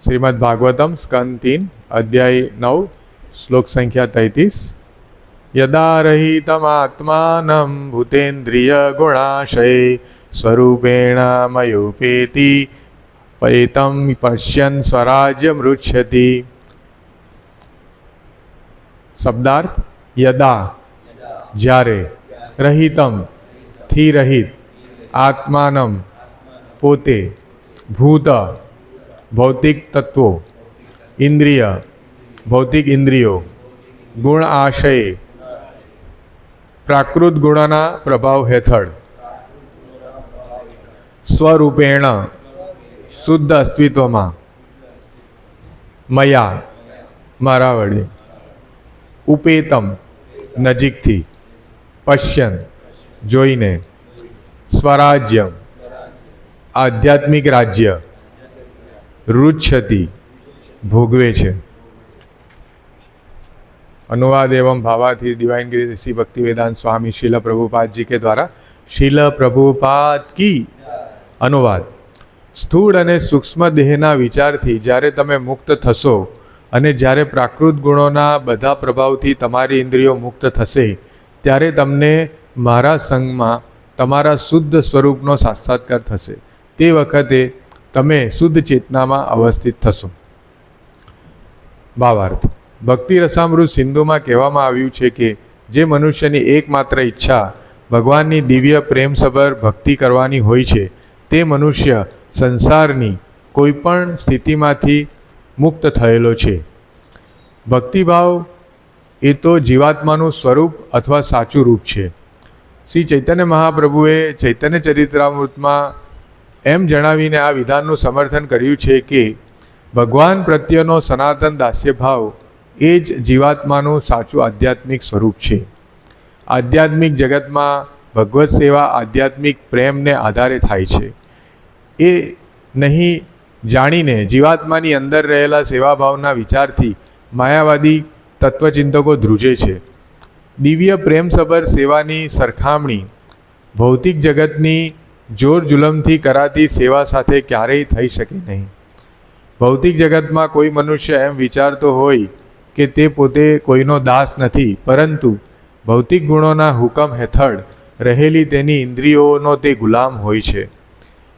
श्रीमद् भागवतम स्कंद 3 अध्याय 9 श्लोक संख्या 33। यदा रहितमात्मानं भूतेन्द्रिय गुणाशये स्वरूपेण मयोपेति पैतं पश्यन् स्वराज्यमृच्छति। शब्दार्थ यदा જ્યારે રહિતમ થી રહિત આત્માનમ પોતે ભૂત ભૌતિક તત્વો ઇન્દ્રિય ભૌતિક ઇન્દ્રિયો ગુણ આશય પ્રાકૃત ગુણોના પ્રભાવ હેઠળ સ્વરૂપેણ શુદ્ધ અસ્તિત્વમાં મયા મારા વડે ઉપેતમ નજીકથી પશ્યન જોઈને સ્વરાજ્યમ આધ્યાત્મિક રાજ્ય रुच्छति भोगवे छे। अनुवाद एवं भावार्थी डिवाइन गिरी ऋषि भक्ति वेदांत स्वामी शील प्रभुपाद जी के द्वारा। शील प्रभुपाद की अनुवाद। स्थूल अने सूक्ष्म देहना विचारथी ज्यारे तमे मुक्त थशो अने ज्यारे प्राकृत गुणोना बधा प्रभावथी तमारी इंद्रियो मुक्त थशे त्यारे तमने मारा संगमां तमारा शुद्ध स्वरूपनो साक्षात्कार थशे। ते वखते તમે શુદ્ધ ચેતનામાં અવસ્થિત થશો। ભાવાર્થ। ભક્તિ રસામૃત સિંધુમાં કહેવામાં આવ્યું છે કે જે મનુષ્યની એકમાત્ર ઈચ્છા ભગવાનની દિવ્ય પ્રેમસભર ભક્તિ કરવાની હોય છે તે મનુષ્ય સંસારની કોઈપણ સ્થિતિમાંથી મુક્ત થયેલો છે। ભક્તિભાવ એ તો જીવાત્માનું સ્વરૂપ અથવા સાચું રૂપ છે। શ્રી ચૈતન્ય મહાપ્રભુએ ચૈતન્ય ચરિત્રામૃતમાં એમ જણાવીને આ વિધાનનું સમર્થન કર્યું છે કે ભગવાન પ્રત્યેનો સનાતન દાસ્યભાવ એ જ જીવાત્માનું સાચું આધ્યાત્મિક સ્વરૂપ છે। આધ્યાત્મિક જગતમાં ભગવત સેવા આધ્યાત્મિક પ્રેમને આધારે થાય છે। એ નહીં જાણીને જીવાત્માની અંદર રહેલા સેવાભાવના વિચારથી માયાવાદી તત્વચિંતકો ધ્રુજે છે। દિવ્ય પ્રેમસભર સેવાની સરખામણી ભૌતિક જગતની જોર જુલમથી કરાતી સેવા સાથે ક્યારેય થઈ શકે નહીં। ભૌતિક જગતમાં કોઈ મનુષ્ય એમ વિચારતો હોય કે તે પોતે કોઈનો દાસ નથી, પરંતુ ભૌતિક ગુણોના હુકમ હેઠળ રહેલી તેની ઇન્દ્રિયોનો તે ગુલામ હોય છે।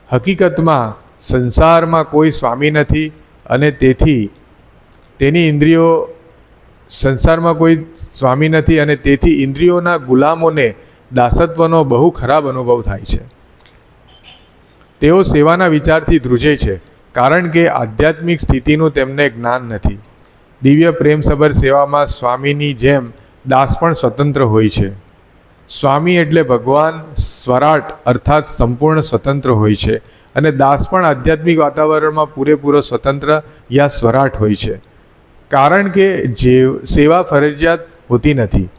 હકીકતમાં સંસારમાં કોઈ સ્વામી નથી અને તેથી તેની ઇન્દ્રિયો સંસારમાં કોઈ સ્વામી નથી અને તેથી ઇન્દ્રિયોના ગુલામોને દાસત્વનો બહુ ખરાબ અનુભવ થાય છે। તેઓ સેવાના વિચારથી ધ્રુજે છે કારણ કે આધ્યાત્મિક સ્થિતિનું તેમને જ્ઞાન નથી। દિવ્ય પ્રેમસભર સેવામાં સ્વામીની જેમ દાસ પણ સ્વતંત્ર હોય છે। સ્વામી એટલે ભગવાન સ્વરાટ અર્થાત સંપૂર્ણ સ્વતંત્ર હોય છે અને દાસ પણ આધ્યાત્મિક વાતાવરણમાં પૂરેપૂરો સ્વતંત્ર યા સ્વરાટ હોય છે, કારણ કે જે સેવા ફરજિયાત હોતી નથી।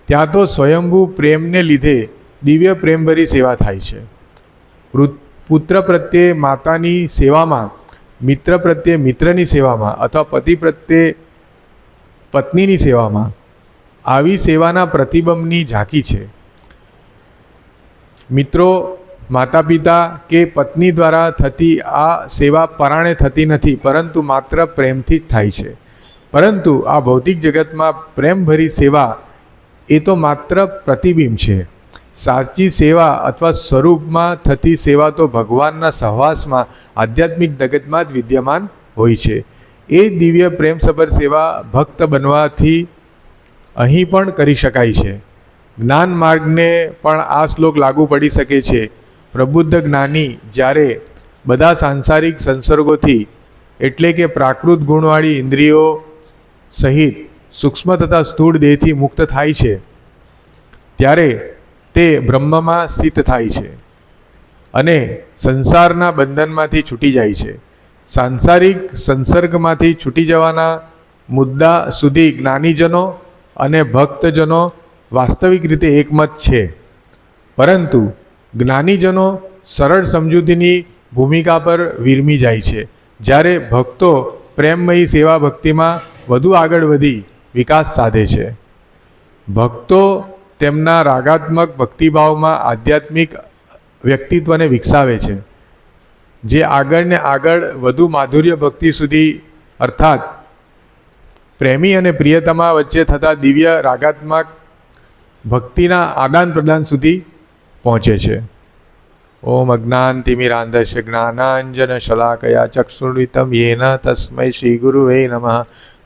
ત્યાં તો સ્વયંભૂ પ્રેમને લીધે દિવ્ય પ્રેમભરી સેવા થાય છે। પુત્ર પ્રત્યે માતાની સેવામાં, મિત્ર પ્રત્યે મિત્રની સેવામાં અથવા પતિ પ્રત્યે પત્નીની સેવામાં આવી સેવાના પ્રતિબંબની ઝાંકી છે। મિત્રો, માતા પિતા કે પત્ની દ્વારા થતી આ સેવા પરાણે થતી નથી, પરંતુ માત્ર પ્રેમથી જ થાય છે। પરંતુ આ ભૌતિક જગતમાં પ્રેમભરી સેવા એ તો માત્ર પ્રતિબિંબ છે। સાચી સેવા અથવા સ્વરૂપમાં થતી સેવા તો ભગવાનના સહવાસમાં આધ્યાત્મિક જગતમાં જ વિદ્યમાન હોય છે। એ દિવ્ય પ્રેમસભર સેવા ભક્ત બનવાથી અહીં પણ કરી શકાય છે। જ્ઞાન માર્ગને પણ આ શ્લોક લાગુ પડી શકે છે। પ્રબુદ્ધ જ્ઞાની જ્યારે બધા સાંસારિક સંસર્ગોથી એટલે કે પ્રાકૃત ગુણવાળી ઇન્દ્રિયો સહિત સૂક્ષ્મ તથા સ્થૂળ દેહથી મુક્ત થાય છે ત્યારે તે બ્રહ્મમાં સ્થિત થાય છે અને સંસારના બંધનમાંથી છૂટી જાય છે। સાંસારિક સંસર્ગમાંથી છૂટી જવાના મુદ્દા સુધી જ્ઞાનીજનો અને ભક્તજનો વાસ્તવિક રીતે એકમત છે, પરંતુ જ્ઞાનીજનો સરળ સમજૂતીની ભૂમિકા પર વિરમી જાય છે, જ્યારે ભક્તો પ્રેમમયી સેવા ભક્તિમાં વધુ આગળ વધી વિકાસ સાધે છે। ભક્તો તેમના રાગાત્મક ભક્તિભાવમાં આધ્યાત્મિક વ્યક્તિત્વને વિકસાવે છે। જે આગળ ને આગળ વધુ માધુર્ય ભક્તિ સુધી અર્થાત પ્રેમી અને પ્રિયતમા વચ્ચે થતા દિવ્ય રાગાત્મક ભક્તિના આદાન પ્રદાન સુધી પહોંચે છે. ઓમ અજ્ઞાનતિમિરાંધસ્ય જ્ઞાનાંજન શલાકયા ચક્ષુર્વિતમ યેન તસ્મૈ શ્રી ગુરુવે નમઃ.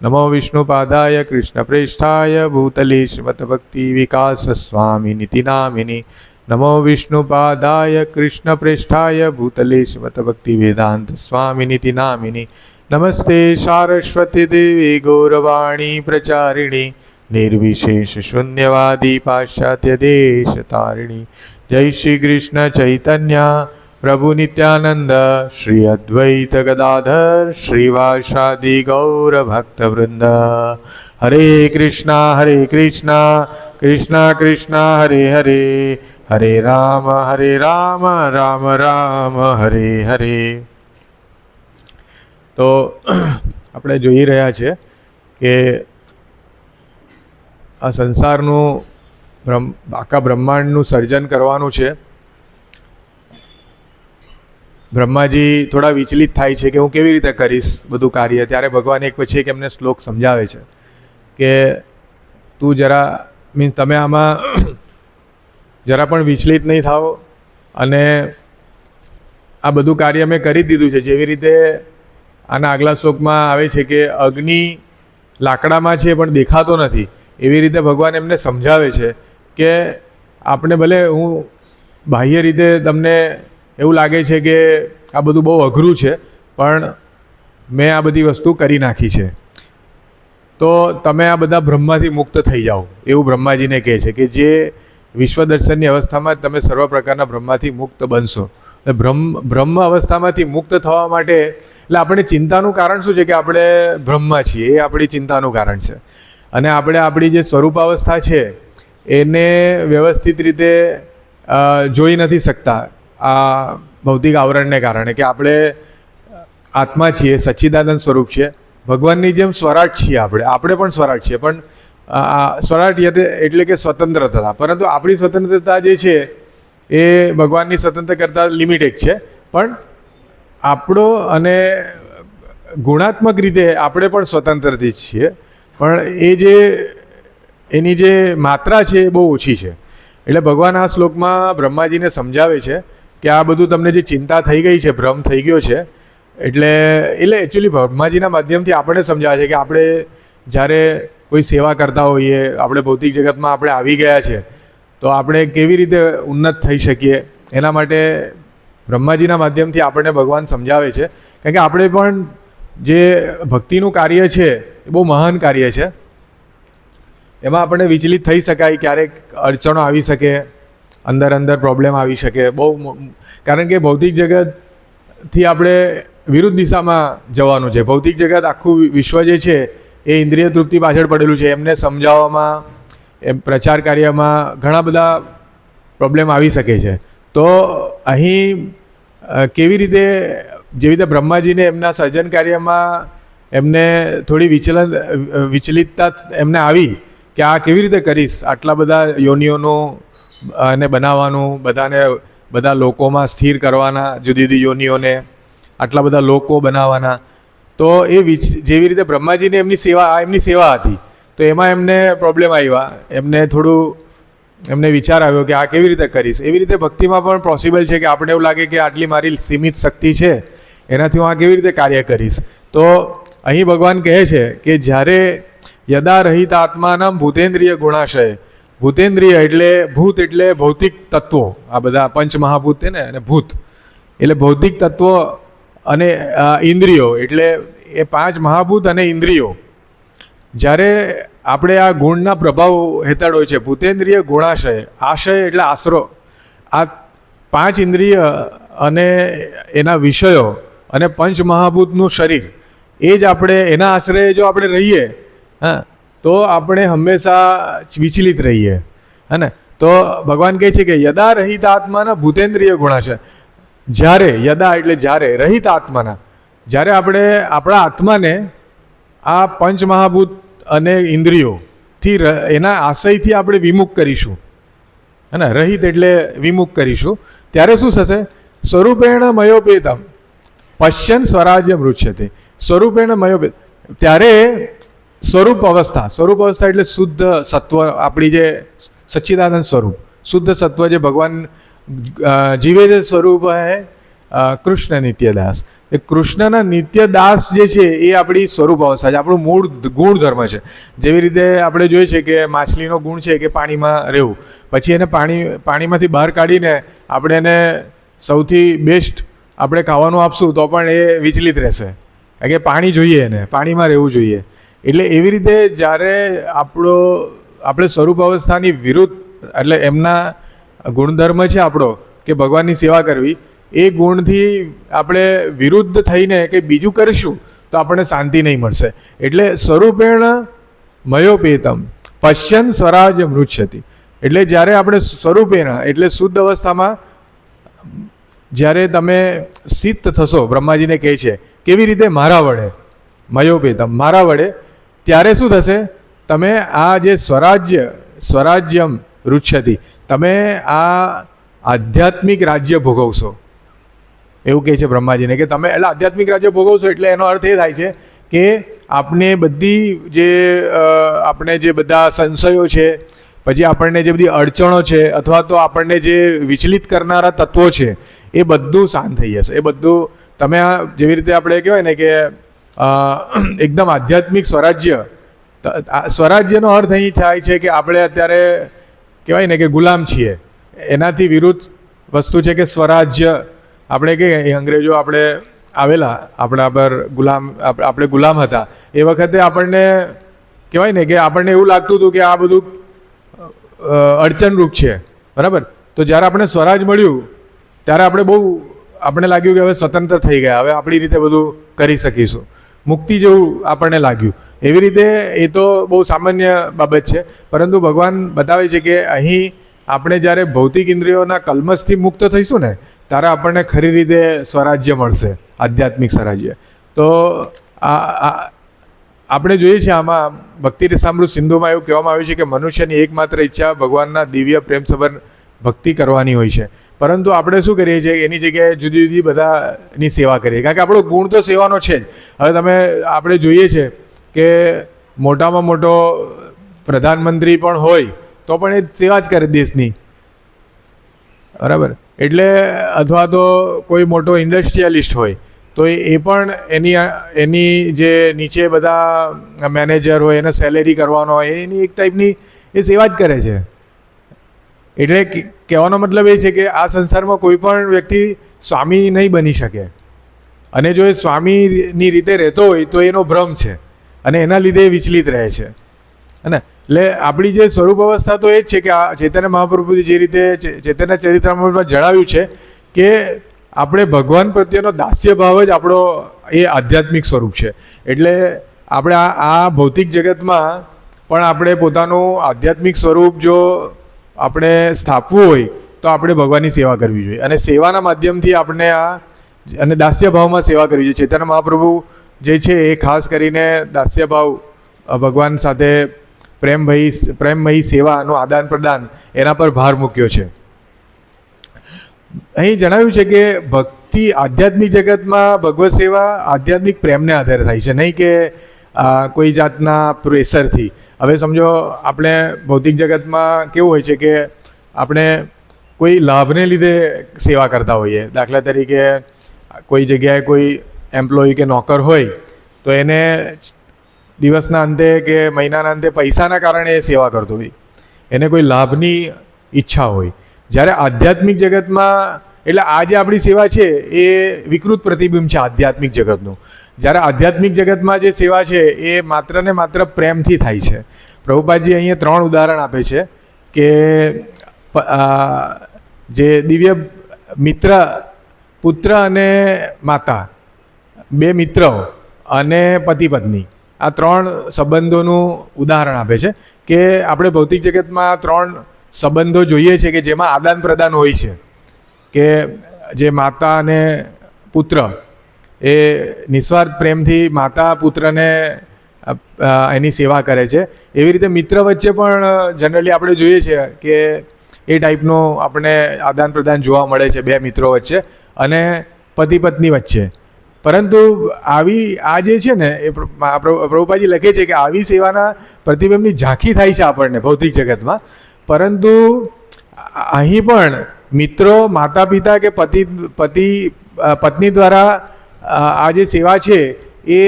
નમો વિષ્ણુપાદાય કૃષ્ણપ્રેષ્ઠાય ભૂતલે શ્રીમદ્ભક્તિ વિકાસ સ્વામિનિતિ નામિની. નમો વિષ્ણુપાદાય કૃષ્ણપ્રેષ્ઠાય ભૂતલે શ્રીમદ્ભક્તિ વેદાંત સ્વામિનિતિ નામિની. નમસ્તે સારસ્વતી દેવી ગૌરવાણી પ્રચારિણી નિર્વિશેષ શૂન્યવાદી પાશ્ચાત્ય દેશ તારિણી. જય શ્રી કૃષ્ણ ચૈતન્ય પ્રભુ નિત્યાનંદ શ્રી અદ્વૈત ગદાધર શ્રીવાસાદિ ગૌર ભક્તવૃંદ. હરે કૃષ્ણ કૃષ્ણ કૃષ્ણ હરે હરે હરે રામ રામ રામ હરે હરે. તો આપણે જોઈ રહ્યા છે કે આ સંસારનું આખા બ્રહ્માંડનું સર્જન કરવાનું છે. બ્રહ્માજી થોડા વિચલિત થાય છે કે હું કેવી રીતે કરીશ બધું કાર્ય. ત્યારે ભગવાન એક પછી એક એમને શ્લોક સમજાવે છે કે તું જરા તમે આમાં જરા પણ વિચલિત નહીં થાઓ અને આ બધું કાર્ય મેં કરી દીધું છે. જેવી રીતે આના આગલા શ્લોકમાં આવે છે કે અગ્નિ લાકડામાં છે પણ દેખાતો નથી, એવી રીતે ભગવાન એમને સમજાવે છે કે આપણે ભલે હું બાહ્ય રીતે તમને એવું લાગે છે કે આ બધું બહુ અઘરું છે પણ મેં આ બધી વસ્તુ કરી નાખી છે, તો તમે આ બધા બ્રહ્મમાંથી મુક્ત થઈ જાઓ એવું બ્રહ્માજીને કહે છે કે જે વિશ્વ દર્શનની અવસ્થામાં જ તમે સર્વ પ્રકારના બ્રહ્માથી મુક્ત બનશો. બ્રહ્મ અવસ્થામાંથી મુક્ત થવા માટે એટલે આપણે ચિંતાનું કારણ શું છે કે આપણે બ્રહ્મા છીએ, એ આપણી ચિંતાનું કારણ છે. અને આપણે આપણી જે સ્વરૂપાવસ્થા છે એને વ્યવસ્થિત રીતે જોઈ નથી શકતા આ ભૌતિક આવરણને કારણે કે આપણે આત્મા છીએ, સચ્ચિદાનંદ સ્વરૂપ છે, ભગવાનની જેમ સ્વરાટ છીએ. આપણે પણ સ્વરાટ છીએ, પણ સ્વરાટ એટલે કે સ્વતંત્રતા. પરંતુ આપણી સ્વતંત્રતા જે છે એ ભગવાનની સ્વતંત્ર કરતાં લિમિટેડ છે. પણ આપણો અને ગુણાત્મક રીતે આપણે પણ સ્વતંત્ર જ છીએ, પણ એ જે એની જે માત્રા છે એ બહુ ઓછી છે. એટલે ભગવાન આ શ્લોકમાં બ્રહ્માજીને સમજાવે છે કે આ બધું તમને જે ચિંતા થઈ ગઈ છે, ભ્રમ થઈ ગયો છે, એટલે એકચ્યુઅલી બ્રહ્માજીના માધ્યમથી આપણને સમજાવે છે કે આપણે જ્યારે કોઈ સેવા કરતા હોઈએ, આપણે ભૌતિક જગતમાં આપણે આવી ગયા છે તો આપણે કેવી રીતે ઉન્નત થઈ શકીએ, એના માટે બ્રહ્માજીના માધ્યમથી આપણને ભગવાન સમજાવે છે. કારણ કે આપણે પણ જે ભક્તિનું કાર્ય છે એ બહુ મહાન કાર્ય છે. એમાં આપણને વિચલિત થઈ શકાય, ક્યારેક અડચણો આવી શકે, અંદર પ્રોબ્લેમ આવી શકે બહુ, કારણ કે ભૌતિક જગતથી આપણે વિરુદ્ધ દિશામાં જવાનું છે. ભૌતિક જગત આખું વિશ્વ જે છે એ ઇન્દ્રિય તૃપ્તિ પાછળ પડેલું છે. એમને સમજાવવામાં, એમ પ્રચાર કાર્યમાં ઘણા બધા પ્રોબ્લેમ આવી શકે છે. તો અહીં કેવી રીતે, જેવી રીતે બ્રહ્માજીને એમના સર્જન કાર્યમાં એમને થોડી વિચલિતતા એમને આવી કે આ કેવી રીતે કરીશ, આટલા બધા યોનિઓનું અને બનાવવાનું, બધા લોકોમાં સ્થિર કરવાના, જુદી જુદી યોનિઓને આટલા બધા લોકો બનાવવાના. તો એ જેવી રીતે બ્રહ્માજીને એમની સેવા હતી, તો એમાં એમને પ્રોબ્લેમ આવ્યા, એમને વિચાર આવ્યો કે આ કેવી રીતે કરીશ. એવી રીતે ભક્તિમાં પણ પોસિબલ છે કે આપણે એવું લાગે કે આટલી મારી સીમિત શક્તિ છે, એનાથી હું આ કેવી રીતે કાર્ય કરીશ. તો અહીં ભગવાન કહે છે કે જ્યારે યદા રહિત આત્માનમ ભૂતેન્દ્રિય ગુણાશય. ભૂતેન્દ્રિય એટલે ભૂત એટલે ભૌતિક તત્વો, આ બધા પંચમહાભૂત છે ને, અને ભૂત એટલે ભૌતિક તત્વો, અને ઇન્દ્રિયો એટલે એ પાંચ મહાભૂત અને ઇન્દ્રિયો જ્યારે આપણે આ ગુણના પ્રભાવ હેઠળ હોય છે. ભૂતેન્દ્રિય ગુણાશય, આશય એટલે આશરો, આ પાંચ ઇન્દ્રિય અને એના વિષયો અને પંચમહાભૂતનું શરીર, એ જ આપણે એના આશ્રયે જો આપણે રહીએ તો આપણે હંમેશા વિચલિત રહીએ. હે ને? તો ભગવાન કહે છે કે યદા રહિત આત્માના ભૂતેન્દ્રિય ગુણાશય. જ્યારે, યદા એટલે જ્યારે, રહિત આત્માના, જ્યારે આપણે આપણા આત્માને આ પંચમહાભૂત અને ઇન્દ્રિયોથી એના આશયથી આપણે વિમુખ કરીશું, હે ને, રહિત એટલે વિમુખ કરીશું, ત્યારે શું થશે? સ્વરૂપેણ મયોપેતમ, પશ્યન સ્વરાજ્ય મૃચ્છતે સ્વરૂપેણ મયો. ત્યારે સ્વરૂપ અવસ્થા એટલે શુદ્ધ સત્વ, આપણી જે સચ્ચિદાનંદ સ્વરૂપ શુદ્ધ સત્વ જે ભગવાન જીવે જે સ્વરૂપ હે કૃષ્ણ નિત્યદાસ. એ કૃષ્ણના નિત્યદાસ જે છે એ આપણી સ્વરૂપ અવસ્થા છે, આપણું મૂળ ગુણધર્મ છે. જેવી રીતે આપણે જોઈએ છે કે માછલીનો ગુણ છે કે પાણીમાં રહેવું, પછી એને પાણીમાંથી બહાર કાઢીને આપણે એને સૌથી બેસ્ટ આપણે ખાવાનું આપશું તો પણ એ વિચલિત રહેશે, કારણ કે પાણી જોઈએ, એને પાણીમાં રહેવું જોઈએ. એટલે એવી રીતે જ્યારે આપણે સ્વરૂપ અવસ્થાની વિરુદ્ધ, એટલે એમના ગુણધર્મ છે આપણો કે ભગવાનની સેવા કરવી, એ ગુણથી આપણે વિરુદ્ધ થઈને કંઈ બીજું કરીશું તો આપણને શાંતિ નહીં મળશે. એટલે સ્વરૂપેણ મયોપેતમ પશ્યન સ્વરાજ્ય મૃચ્છતિ. એટલે જ્યારે આપણે સ્વરૂપેણ એટલે શુદ્ધ અવસ્થામાં જ્યારે તમે સ્થિત થશો, બ્રહ્માજીને કહે છે કેવી રીતે? મારા વડે, મયોપેતમ મારા વડે. ત્યારે શું થશે? તમે આ જે સ્વરાજ્યમ રુચ્છતિ, તમે આ આધ્યાત્મિક રાજ્ય ભોગવશો. એવું કહે છે બ્રહ્માજીને કે તમે એટલે આધ્યાત્મિક રાજ્ય ભોગવશો. એટલે એનો અર્થ એ થાય છે કે આપણે બધી આપણે જે બધા સંશયો છે, પછી આપણને જે બધી અડચણો છે, અથવા તો આપણને જે વિચલિત કરનારા તત્વો છે, એ બધું શાંત થઈ જશે. એ બધું તમે આ જેવી રીતે આપણે કહેવાય ને કે એકદમ આધ્યાત્મિક સ્વરાજ્યનો અર્થ અહીં થાય છે કે આપણે અત્યારે કહેવાય ને કે ગુલામ છીએ. એનાથી વિરુદ્ધ વસ્તુ છે કે સ્વરાજ્ય. આપણે કે અંગ્રેજો આપણે આવેલા આપણા પર આપણે ગુલામ હતા એ વખતે આપણને કહેવાય ને કે આપણને એવું લાગતું હતું કે આ બધું અડચણરૂપ છે, બરાબર. તો જ્યારે આપણે સ્વરાજ મળ્યું ત્યારે આપણે લાગ્યું કે હવે સ્વતંત્ર થઈ ગયા, હવે આપણી રીતે બધું કરી શકીશું, મુક્તિ જેવું આપણને લાગ્યું. એવી રીતે એ તો બહુ સામાન્ય બાબત છે, પરંતુ ભગવાન બતાવે છે કે અહીં આપણે જ્યારે ભૌતિક ઇન્દ્રિયોના કલ્મશથી મુક્ત થઈશું ને ત્યારે આપણને ખરી રીતે સ્વરાજ્ય મળશે, આધ્યાત્મિક સ્વરાજ્ય. તો આપણે જોઈએ છીએ આમાં ભક્તિ રસામૃત સિંધુમાં એવું કહેવામાં આવ્યું છે કે મનુષ્યની એકમાત્ર ઈચ્છા ભગવાનના દિવ્ય પ્રેમસભર ભક્તિ કરવાની હોય છે. પરંતુ આપણે શું કરીએ છીએ? એની જગ્યાએ જુદી જુદી બધાની સેવા કરીએ, કારણ કે આપણો ગુણ તો સેવાનો છે જ. હવે આપણે જોઈએ છે કે મોટામાં મોટો પ્રધાનમંત્રી પણ હોય તો પણ એ સેવા જ કરે દેશની, બરાબર. એટલે અથવા તો કોઈ મોટો ઇન્ડસ્ટ્રીયલિસ્ટ હોય તો એ પણ એની જે નીચે બધા મેનેજર હોય એને સેલેરી કરવાનો હોય, એની એક ટાઈપની એ સેવા જ કરે છે. એટલે કહેવાનો મતલબ એ છે કે આ સંસારમાં કોઈ પણ વ્યક્તિ સ્વામી નહીં બની શકે, અને જો એ સ્વામીની રીતે રહેતો હોય તો એનો ભ્રમ છે અને એના લીધે એ વિચલિત રહે છે. અને એટલે આપણી જે સ્વરૂપ અવસ્થા તો એ જ છે કે આ ચૈતન્ય મહાપ્રભુએ જે રીતે ચૈતન્ય ચરિત્રામૃતમાં જણાવ્યું છે કે આપણે ભગવાન પ્રત્યેનો દાસ્ય ભાવ જ આપણો એ આધ્યાત્મિક સ્વરૂપ છે. એટલે આપણે આ ભૌતિક જગતમાં પણ આપણે પોતાનું આધ્યાત્મિક સ્વરૂપ જો આપણે સ્થાપવું હોય તો આપણે ભગવાનની સેવા કરવી જોઈએ, અને સેવાના માધ્યમથી આપણે અને દાસ્ય ભાવમાં સેવા કરવી જોઈએ. ચૈતન્ય મહાપ્રભુ જે છે એ ખાસ કરીને દાસ્ય ભાવ, ભગવાન સાથે પ્રેમમયી સેવાનું આદાન પ્રદાન, એના પર ભાર મૂક્યો છે. અહીં જણાવ્યું છે કે ભક્તિ આધ્યાત્મિક જગતમાં ભગવત સેવા આધ્યાત્મિક પ્રેમને આધારે થાય છે, નહીં કે કોઈ જાતના પ્રેશરથી. હવે સમજો આપણે ભૌતિક જગતમાં કેવું હોય છે કે આપણે કોઈ લાભને લીધે સેવા કરતા હોઈએ. દાખલા તરીકે કોઈ જગ્યાએ કોઈ એમ્પ્લોય કે નોકર હોય તો એને દિવસના અંતે કે મહિનાના અંતે પૈસાના કારણે એ સેવા કરતો હોય, એને કોઈ લાભની ઈચ્છા હોય. જ્યારે આધ્યાત્મિક જગતમાં એટલે આ જે આપણી સેવા છે એ વિકૃત પ્રતિબિંબ છે આધ્યાત્મિક જગતનું. જ્યારે આધ્યાત્મિક જગતમાં જે સેવા છે એ માત્ર ને માત્ર પ્રેમથી થાય છે. પ્રભુપાદજી અહીંયા 3 ઉદાહરણ આપે છે કે જે દિવ્ય મિત્ર, પુત્ર અને માતા, 2 મિત્રો અને પતિ પત્ની, આ 3 સંબંધોનું ઉદાહરણ આપે છે કે આપણે ભૌતિક જગતમાં 3 સંબંધો જોઈએ છે કે જેમાં આદાન પ્રદાન હોય છે, કે જે માતા અને પુત્ર એ નિસ્વાર્થ પ્રેમથી માતા પુત્રને એની સેવા કરે છે. એવી રીતે મિત્ર વચ્ચે પણ જનરલી આપણે જોઈએ છીએ કે એ ટાઈપનું આપણે આદાન પ્રદાન જોવા મળે છે 2 મિત્રો વચ્ચે અને પતિ પત્ની વચ્ચે. પરંતુ આવી આ જે છે ને એ પ્રભુપાજી લખે છે કે આવી સેવાના પ્રતિબિંબની ઝાંખી થાય છે આપણને ભૌતિક જગતમાં, પરંતુ અહીં પણ મિત્રો, માતા પિતા કે પત્ની દ્વારા આ જે સેવા છે એ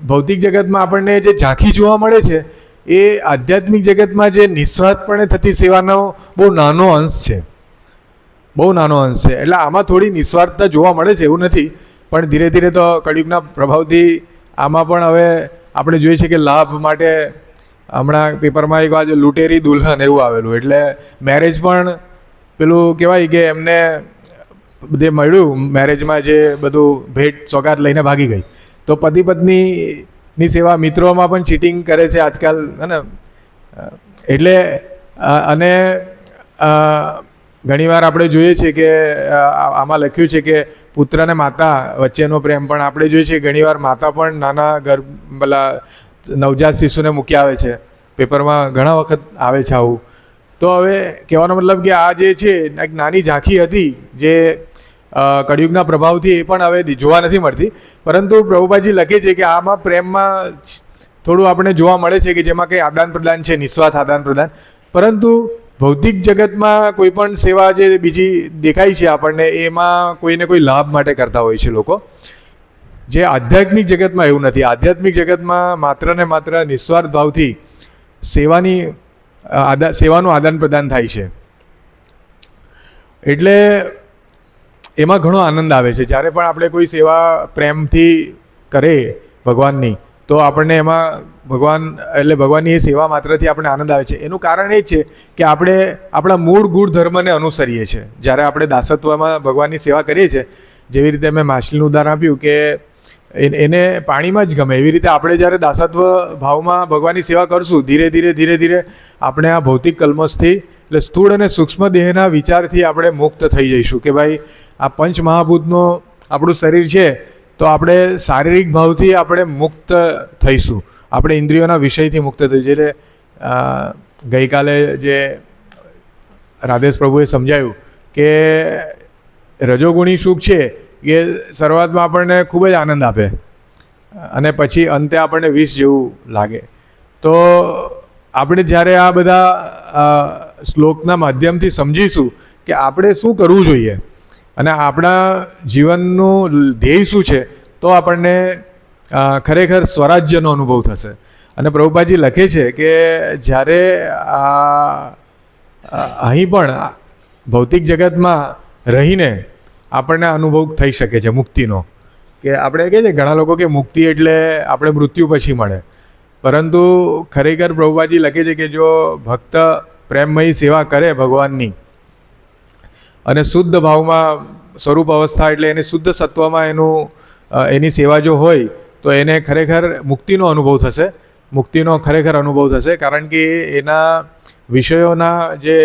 ભૌતિક જગતમાં આપણને જે ઝાંખી જોવા મળે છે એ આધ્યાત્મિક જગતમાં જે નિસ્વાર્થપણે થતી સેવાનો બહુ નાનો અંશ છે, બહુ નાનો અંશ છે. એટલે આમાં થોડી નિસ્વાર્થતા જોવા મળે છે, એવું નથી, પણ ધીરે ધીરે તો કળિયુગના પ્રભાવથી આમાં પણ હવે આપણે જોઈએ છે કે લાભ માટે હમણાં પેપરમાં એક વાર લૂંટેરી દુલ્હન એવું આવેલું, એટલે મેરેજ પણ પેલું કહેવાય કે એમને જે મળ્યું મેરેજમાં જે બધું ભેટ સોગાદ લઈને ભાગી ગઈ, તો પતિ પત્નીની સેવા મિત્રોમાં પણ ચીટિંગ કરે છે આજકાલ, હે ને. એટલે અને ઘણીવાર આપણે જોઈએ છીએ કે આમાં લખ્યું છે કે પુત્ર અને માતા વચ્ચેનો પ્રેમ પણ આપણે જોઈએ છીએ. ઘણીવાર માતા પણ નાના પેલા નવજાત શિશુને મૂકી આવે છે, પેપરમાં ઘણા વખત આવે છે આવું. તો હવે કહેવાનો મતલબ કે આ જે છે એક નાની ઝાંખી હતી જે કળિયુગના પ્રભાવથી એ પણ હવે જોવા નથી મળતી, પરંતુ પ્રભુપાજી લખે છે કે આમાં પ્રેમમાં થોડું આપણે જોવા મળે છે કે જેમાં કંઈ આદાન પ્રદાન છે, નિસ્વાર્થ આદાન પ્રદાન. પરંતુ ભૌતિક જગતમાં કોઈ પણ સેવા જે બીજી દેખાય છે આપણને એમાં કોઈને કોઈ લાભ માટે કરતા હોય છે લોકો, જે આધ્યાત્મિક જગતમાં એવું નથી. આધ્યાત્મિક જગતમાં માત્ર ને માત્ર નિસ્વાર્થ ભાવથી સેવાનું આદાન પ્રદાન થાય છે. એટલે એમાં ઘણો આનંદ આવે છે. જ્યારે પણ આપણે કોઈ સેવા પ્રેમથી કરે ભગવાનની, તો આપણને એમાં ભગવાનની એ સેવા માત્રથી આપણને આનંદ આવે છે. એનું કારણ એ છે કે આપણે આપણા મૂળ ગુણધર્મને અનુસરીએ છીએ. જ્યારે આપણે દાસત્વમાં ભગવાનની સેવા કરીએ છીએ, જેવી રીતે મેં માછલીનું ઉદાહરણ આપ્યું કે એને પાણીમાં જ ગમે, એવી રીતે આપણે જ્યારે દાસત્વ ભાવમાં ભગવાનની સેવા કરશું, ધીરે ધીરે આપણે આ ભૌતિક કલ્મશથી, એટલે સ્થૂળ અને સૂક્ષ્મ દેહના વિચારથી આપણે મુક્ત થઈ જઈશું. કે ભાઈ આ પંચ મહાભૂતનો આપણું શરીર છે, તો આપણે શારીરિક ભાવથી આપણે મુક્ત થઈશું, આપણે ઇન્દ્રિયોના વિષયથી મુક્ત થઈશું. એટલે ગઈકાલે જે રાધેશ પ્રભુએ સમજાયું કે રજોગુણી સુખ છે એ શરૂઆતમાં આપણને ખૂબ જ આનંદ આપે અને પછી અંતે આપણને વિષ જેવું લાગે. તો આપણે જ્યારે આ બધા શ્લોકના માધ્યમથી સમજીશું કે આપણે શું કરવું જોઈએ અને આપણા જીવનનું ધ્યેય શું છે, તો આપણને ખરેખર સ્વરાજ્યનો અનુભવ થશે. અને પ્રભુપાજી લખે છે કે જ્યારે અહીં પણ ભૌતિક જગતમાં રહીને આપણને અનુભવ થઈ શકે છે મુક્તિનો, કે આપણે કહે છે ઘણા લોકો કે મુક્તિ એટલે આપણે મૃત્યુ પછી મળે, પરંતુ ખરેખર પ્રભુપાજી લખે છે કે જો ભક્ત પ્રેમમયી સેવા કરે ભગવાનની અને શુદ્ધ ભાવમાં સ્વરૂપ અવસ્થા એટલે એની શુદ્ધ સત્વમાં એની સેવા જો હોય, તો એને ખરેખર મુક્તિનો અનુભવ થશે, મુક્તિનો ખરેખર અનુભવ થશે. કારણ કે એના વિષયોના જે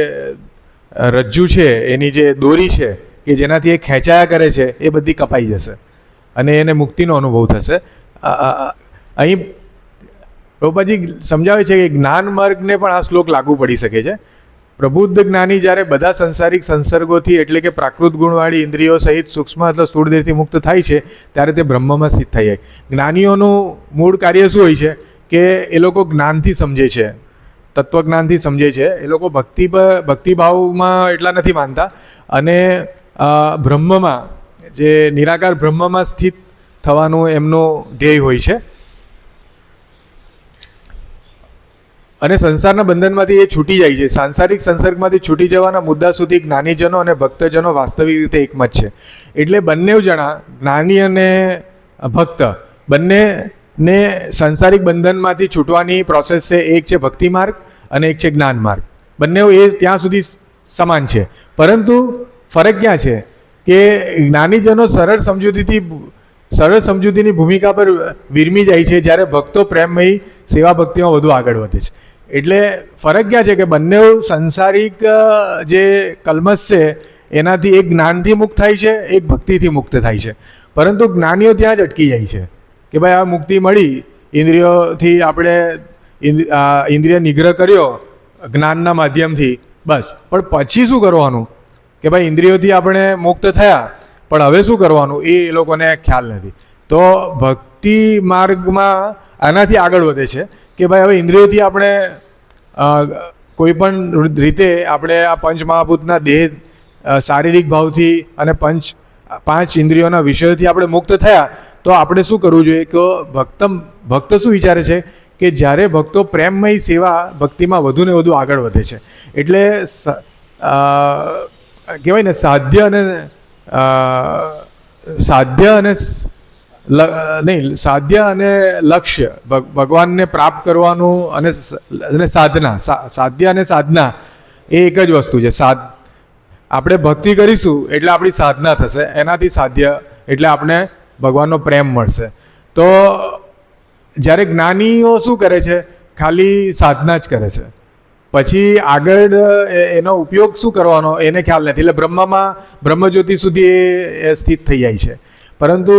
રજ્જુ છે, એની જે દોરી છે કે જેનાથી એ ખેંચાયા કરે છે, એ બધી કપાઈ જશે અને એને મુક્તિનો અનુભવ થશે. અહીં પ્રભુપાજી સમજાવે છે કે જ્ઞાન માર્ગને પણ આ શ્લોક લાગુ પડી શકે છે. પ્રબુદ્ધ જ્ઞાની જ્યારે બધા સંસારિક સંસર્ગોથી એટલે કે પ્રાકૃત ગુણવાળી ઇન્દ્રિયો સહિત સૂક્ષ્મ અથવા સ્થૂળ દેહથી મુક્ત થાય છે, ત્યારે તે બ્રહ્મમાં સ્થિત થઈ જાય. જ્ઞાનીઓનું મૂળ કાર્ય શું હોય છે કે એ લોકો જ્ઞાનથી સમજે છે, તત્વજ્ઞાનથી સમજે છે. એ લોકો ભક્તિભાવમાં એટલા નથી માનતા અને બ્રહ્મમાં, જે નિરાકાર બ્રહ્મમાં સ્થિત થવાનું એમનું ધ્યેય હોય છે. અને સંસારના બંધનમાંથી એ છૂટી જાય છે. સાંસારિક સંસર્ગમાંથી છૂટી જવાના મુદ્દા સુધી જ્ઞાનીજનો અને ભક્તજનો વાસ્તવિક રીતે એકમત છે. એટલે બંને જણા, જ્ઞાની અને ભક્ત, બંનેને સાંસારિક બંધનમાંથી છૂટવાની પ્રોસેસ છે. એક છે ભક્તિ માર્ગ અને એક છે જ્ઞાન માર્ગ. બંને એ ત્યાં સુધી સમાન છે, પરંતુ ફરક ક્યાં છે કે જ્ઞાનીજનો સરળ સમજૂતીની ભૂમિકા પર વિરમી જાય છે, જ્યારે ભક્તો પ્રેમમયી સેવા ભક્તિમાં વધુ આગળ વધે છે. એટલે ફરક ક્યાં છે કે બંને સંસારિક જે કલ્મશ છે એનાથી એક જ્ઞાનથી મુક્ત થાય છે, એક ભક્તિથી મુક્ત થાય છે. પરંતુ જ્ઞાનીઓ ત્યાં જ અટકી જાય છે કે ભાઈ આ મુક્તિ મળી, ઇન્દ્રિયોથી આપણે ઇન્દ્રિય નિગ્રહ કર્યો જ્ઞાનના માધ્યમથી, બસ. પણ પછી શું કરવાનું કે ભાઈ ઇન્દ્રિયોથી આપણે મુક્ત થયા, પણ હવે શું કરવાનું એ લોકોને ખ્યાલ નથી. તો ભક્તિ માર્ગમાં આનાથી આગળ વધે છે કે ભાઈ હવે ઇન્દ્રિયોથી આપણે કોઈ પણ રીતે આપણે આ પંચ મહાભૂતના દેહ શારીરિક ભાવથી અને પાંચ ઇન્દ્રિયોના વિષયોથી આપણે મુક્ત થયા, તો આપણે શું કરવું જોઈએ કે ભક્ત શું વિચારે છે કે જ્યારે ભક્તો પ્રેમમય સેવા ભક્તિમાં વધુ ને વધુ આગળ વધે છે, એટલે કહેવાય ને સાધ્ય અને લક્ષ્ય ભગવાનને પ્રાપ્ત કરવાનું અને સાધ્ય અને સાધના એ એક જ વસ્તુ છે. આપણે ભક્તિ કરીશું એટલે આપણી સાધના થશે, એનાથી સાધ્ય એટલે આપણે ભગવાનનો પ્રેમ મળશે. તો જ્યારે જ્ઞાનીઓ શું કરે છે, ખાલી સાધના જ કરે છે, પછી આગળ એનો ઉપયોગ શું કરવાનો એને ખ્યાલ નથી, એટલે બ્રહ્મજ્યોતિ સુધી એ સ્થિત થઈ જાય છે. પરંતુ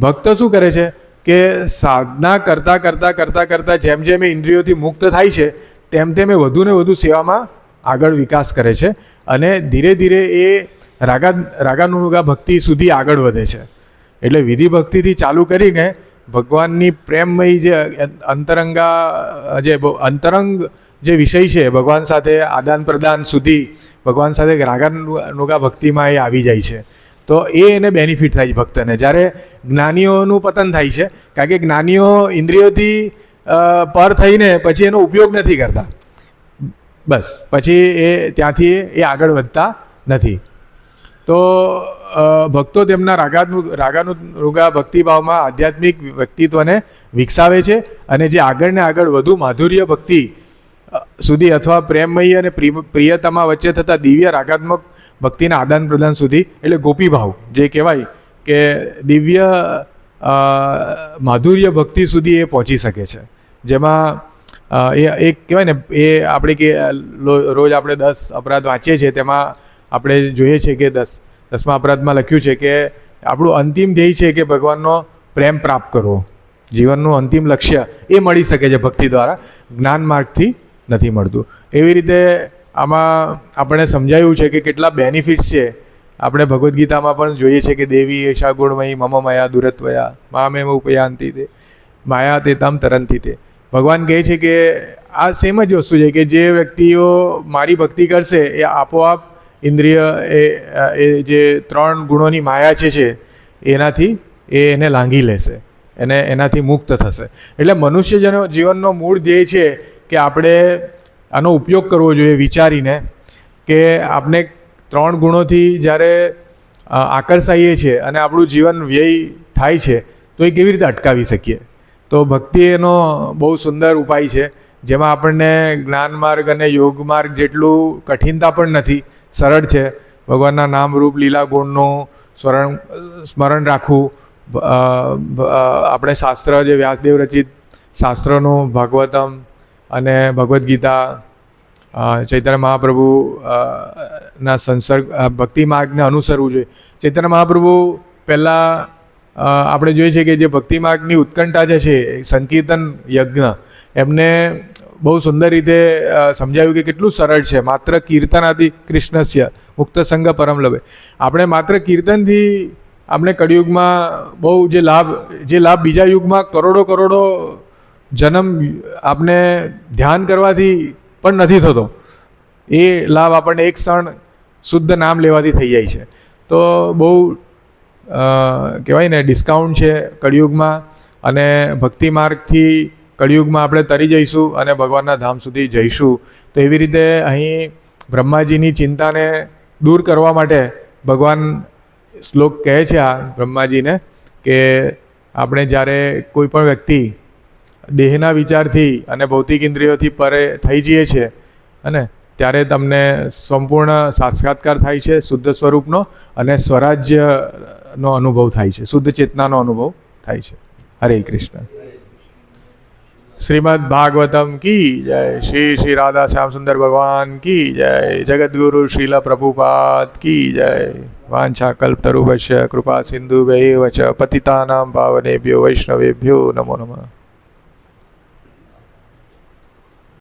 ભક્ત શું કરે છે કે સાધના કરતાં જેમ જેમ એ ઇન્દ્રિયોથી મુક્ત થાય છે તેમ તેમ એ વધુ ને વધુ સેવામાં આગળ વિકાસ કરે છે અને ધીરે ધીરે એ રાગાનુગા ભક્તિ સુધી આગળ વધે છે. એટલે વિધિ ભક્તિથી ચાલુ કરીને ભગવાનની પ્રેમમય જે અંતરંગ જે વિષય છે ભગવાન સાથે આદાન પ્રદાન સુધી ભગવાન સાથે રાગાનુગા ભક્તિમાં એ આવી જાય છે. તો એને બેનિફિટ થાય છે ભક્તને. જ્યારે જ્ઞાનીઓનું પતન થાય છે, કારણ કે જ્ઞાનીઓ ઇન્દ્રિયોથી પર થઈને પછી એનો ઉપયોગ નથી કરતા, બસ પછી ત્યાંથી એ આગળ વધતા નથી. તો ભક્તો તેમના રાગાનુગા ભક્તિભાવમાં આધ્યાત્મિક વ્યક્તિત્વને વિકસાવે છે અને જે આગળ વધુ માધુર્ય ભક્તિ સુધી અથવા પ્રેમમય અને પ્રિયતમા વચ્ચે થતા દિવ્ય રાગાત્મક ભક્તિના આદાન પ્રદાન સુધી, એટલે ગોપીભાવ જે કહેવાય કે દિવ્ય માધુર્ય ભક્તિ સુધી એ પહોંચી શકે છે. જેમાં એ એક કહેવાય ને એ આપણે કે રોજ આપણે 10 અપરાધ વાંચીએ છીએ, તેમાં આપણે જોઈએ છીએ કે 10મા અપરાધમાં લખ્યું છે કે આપણું અંતિમ ધ્યેય છે કે ભગવાનનો પ્રેમ પ્રાપ્ત કરવો. જીવનનું અંતિમ લક્ષ્ય એ મળી શકે છે ભક્તિ દ્વારા, જ્ઞાન માર્ગથી નથી મળતું. એવી રીતે આમાં આપણે સમજાયું છે કે કેટલા બેનિફિટ્સ છે. આપણે ભગવદ્ ગીતામાં પણ જોઈએ છે કે દેવી એશા ગુણમયી મમ મયા દુરત્વયા મામેવ ઉપયાંતિ તે માયા તે તમ તરંતી તે. ભગવાન કહે છે કે આ સેમ જ વસ્તુ છે કે જે વ્યક્તિઓ મારી ભક્તિ કરશે એ આપોઆપ ઇન્દ્રિય એ જે 3 ગુણોની માયા છે એનાથી એને લાંઘી લેશે, એનાથી મુક્ત થશે. એટલે મનુષ્ય જીવનનો મૂળ ધ્યેય છે કે આપણે આનો ઉપયોગ કરવો જોઈએ વિચારીને કે આપણે 3 ગુણોથી જ્યારે આકર્ષાઈએ છીએ અને આપણું જીવન વ્યય થાય છે તો એ કેવી રીતે અટકાવી શકીએ. તો ભક્તિ એનો બહુ સુંદર ઉપાય છે, જેમાં આપણને જ્ઞાન માર્ગ અને યોગ માર્ગ જેટલું કઠિનતા પણ નથી, સરળ છે. ભગવાનના નામ રૂપ લીલા ગુણનું સ્મરણ રાખવું, આપણે શાસ્ત્ર જે વ્યાસદેવ રચિત શાસ્ત્રોનું ભાગવતમ અને ભગવદ્ ગીતા, ચૈતન્ય મહાપ્રભુ ના સંસર્ગ ભક્તિ માર્ગને અનુસરવું જોઈએ. ચૈતન્ય મહાપ્રભુ પહેલાં આપણે જોઈએ છે કે જે ભક્તિ માર્ગની ઉત્કંઠા જે છે સંકીર્તન યજ્ઞ, એમને બહુ સુંદર રીતે સમજાવ્યું કે કેટલું સરળ છે. માત્ર કીર્તનાદિ કૃષ્ણસ્ય મુક્ત સંગ પરમ લભે. આપણે માત્ર કીર્તનથી આપણે કળિયુગમાં બહુ જે લાભ બીજા યુગમાં કરોડો જન્મ આપણે ધ્યાન કરવાથી પણ નથી થતો, એ લાભ આપણને એક ક્ષણ શુદ્ધ નામ લેવાથી થઈ જાય છે. તો બહુ કહેવાય ને ડિસ્કાઉન્ટ છે કળિયુગમાં, અને ભક્તિ માર્ગથી કળિયુગમાં આપણે તરી જઈશું અને ભગવાનના ધામ સુધી જઈશું. તો એવી રીતે અહીં બ્રહ્માજીની ચિંતાને દૂર કરવા માટે ભગવાન શ્લોક કહે છે આ બ્રહ્માજીને કે આપણે જ્યારે કોઈ પણ વ્યક્તિ દેહના વિચારથી અને ભૌતિક ઇન્દ્રિયોથી પરે થઈ જઈએ છીએ અને ત્યારે તમને સંપૂર્ણ સાક્ષાત્કાર થાય છે શુદ્ધ સ્વરૂપનો, અને સ્વરાજ્યનો અનુભવ થાય છે, શુદ્ધ ચેતનાનો અનુભવ થાય છે. હરે કૃષ્ણ. શ્રીમદ ભાગવતમ કી જય. શ્રી રાધા શ્યામ સુંદર ભગવાન કી જય. જગદગુરુ શ્રીલ પ્રભુપાદ કી જય. વાંછા કલ્પતરુભ્ય કૃપા સિંધુભ્યૈવ ચ પતિતાનાં પાવનેભ્યો વૈષ્ણવેભ્યો નમો નમઃ.